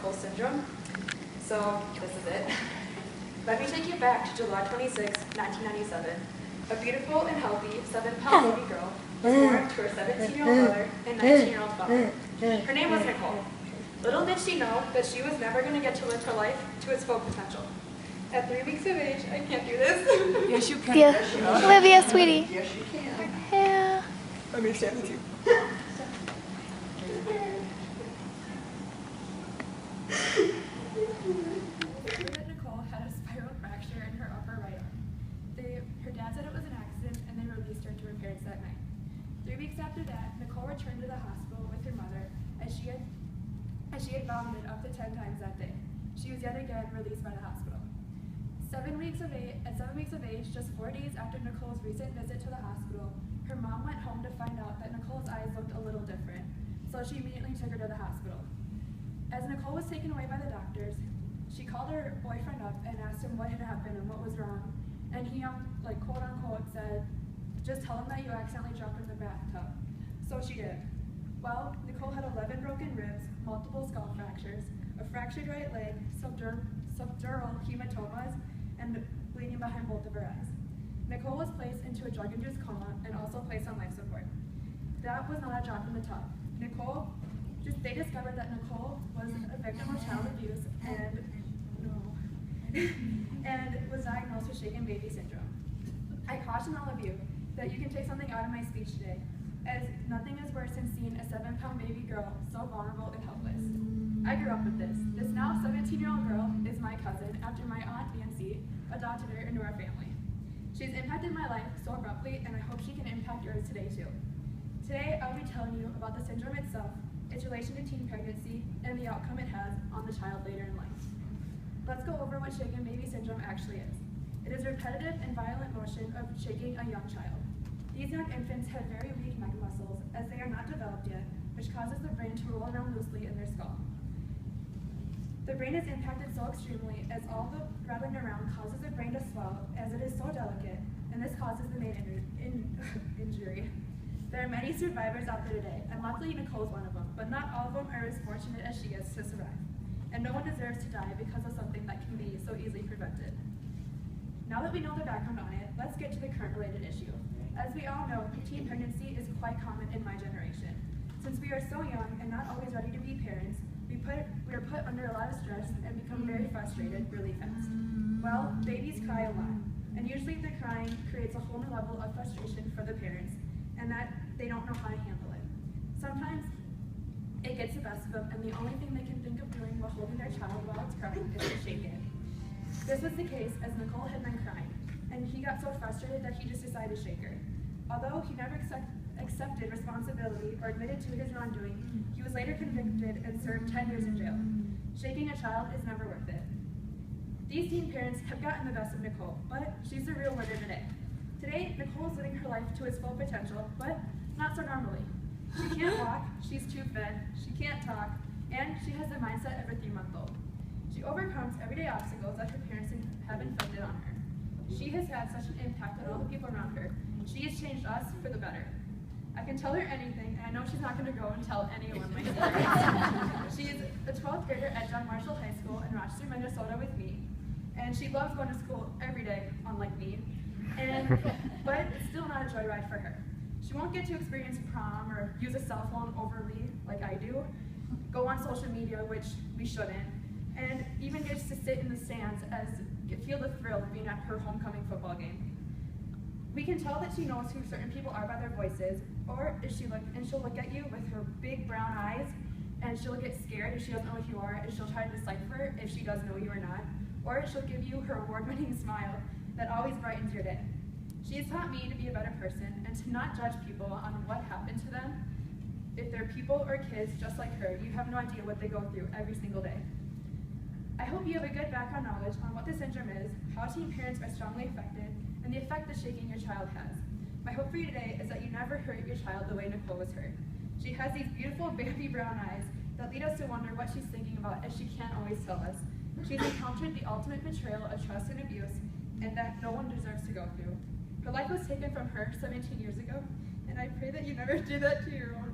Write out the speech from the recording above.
Nicole syndrome. So this is it. Let me take you back to July 26, 1997. A beautiful and healthy 7-pound baby girl was born to her 17-year-old mother and 19-year-old father. Her name was Nicole. Little did she know that she was never going to get to live her life to its full potential. At 3 weeks of age, I can't do this. Yes, you can. Yeah. Olivia, sweetie. Yes, you can. Yeah. Let me stand with you. Nicole had a spiral fracture in her upper right arm. Her dad said it was an accident, and they released her to her parents that night. 3 weeks after that, Nicole returned to the hospital with her mother, as she had vomited up to 10 times that day. She was yet again released by the hospital. At 7 weeks of age, just 4 days after Nicole's recent visit to the hospital, her mom went home to find out that Nicole's eyes looked a little different, so she immediately took her to the hospital. As Nicole was taken away by the doctors, she called her boyfriend up and asked him what had happened and what was wrong, and he, quote unquote, said, "Just tell him that you accidentally jumped in the bathtub." So she did. Well, Nicole had 11 broken ribs, multiple skull fractures, a fractured right leg, subdural hematomas, and bleeding behind both of her eyes. Nicole was placed into a drug-induced coma and also placed on life support. That was not a drop in the tub. They discovered that Nicole was a victim of child abuse and was diagnosed with shaken baby syndrome. I caution all of you that you can take something out of my speech today, as nothing is worse than seeing a 7-pound baby girl so vulnerable and helpless. I grew up with this. This now 17-year-old girl is my cousin after my aunt Nancy adopted her into our family. She's impacted my life so abruptly, and I hope she can impact yours today too. Today, I'll be telling you about the syndrome itself, its relation to teen pregnancy, and the outcome it has on the child later in life. Let's go over what shaken baby syndrome actually is. It is a repetitive and violent motion of shaking a young child. These young infants have very weak neck muscles, as they are not developed yet, which causes the brain to roll around loosely in their skull. The brain is impacted so extremely as all the rattling around causes the brain to swell, as it is so delicate, and this causes the main injury. There are many survivors out there today, and luckily Nicole's one of them, but not all of them are as fortunate as she is to survive. And no one deserves to die because of something that can be so easily prevented. Now that we know the background on it, let's get to the current related issue. As we all know, teen pregnancy is quite common in my generation. Since we are so young and not always ready to be parents, we are put under a lot of stress and become very frustrated really fast. Well, babies cry a lot, and usually the crying creates a whole new level of frustration for the parents, and that they don't know how to handle it. Sometimes it gets the best of them, and the only thing they can think of doing while holding their child while it's crying is to shake it. This was the case as Nicole had been crying, and he got so frustrated that he just decided to shake her. Although he never accepted responsibility or admitted to his wrongdoing, he was later convicted and served 10 years in jail. Shaking a child is never worth it. These teen parents have gotten the best of Nicole, but she's the real winner today. Today, Nicole is living her life to its full potential, but not so normally. She can't walk, she's too fed, she can't talk, and she has the mindset of a 3-month-old. She overcomes everyday obstacles that her parents have inflicted on her. She has had such an impact on all the people around her. She has changed us for the better. I can tell her anything, and I know she's not going to go and tell anyone my story. She is a 12th grader at John Marshall High School in Rochester, Minnesota with me, and she loves going to school every day, unlike me, but it's still not a joyride for her. She won't get to experience prom or use a cell phone overly like I do, go on social media, which we shouldn't, and even gets to sit in the stands feel the thrill of being at her homecoming football game. We can tell that she knows who certain people are by their voices, or she'll look at you with her big brown eyes, and she'll get scared if she doesn't know who you are, and she'll try to decipher if she does know you or not, or she'll give you her award-winning smile that always brightens your day. She has taught me to be a better person and to not judge people on what happened to them. If they're people or kids just like her, you have no idea what they go through every single day. I hope you have a good background knowledge on what the syndrome is, how teen parents are strongly affected, and the effect that shaking your child has. My hope for you today is that you never hurt your child the way Nicole was hurt. She has these beautiful baby brown eyes that lead us to wonder what she's thinking about, as she can't always tell us. She's encountered the ultimate betrayal of trust and abuse, and that no one deserves to go through. Her life was taken from her 17 years ago, and I pray that you never do that to your own.